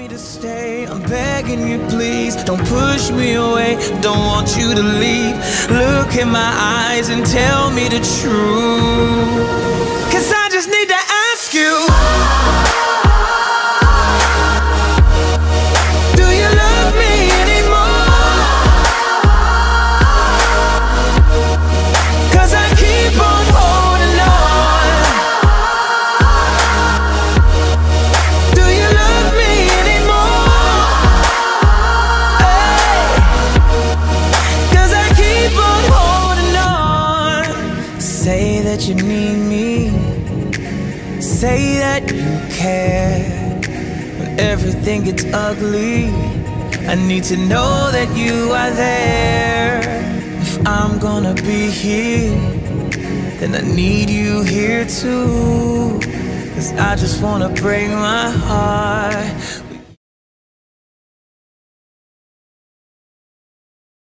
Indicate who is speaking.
Speaker 1: me to stay, I'm begging you please. Don't push me away, don't want you to leave. Look in my eyes and tell me the truth. 'Cause I just need to ask you, do you love me anymore? 'Cause I keep on holding on. Do you love me anymore? Hey. 'Cause I keep on holding on. Say that you need me, say that you care. When everything gets ugly, I need to know that you are there. If I'm gonna be here, then I need you here too. 'Cause I just wanna break my heart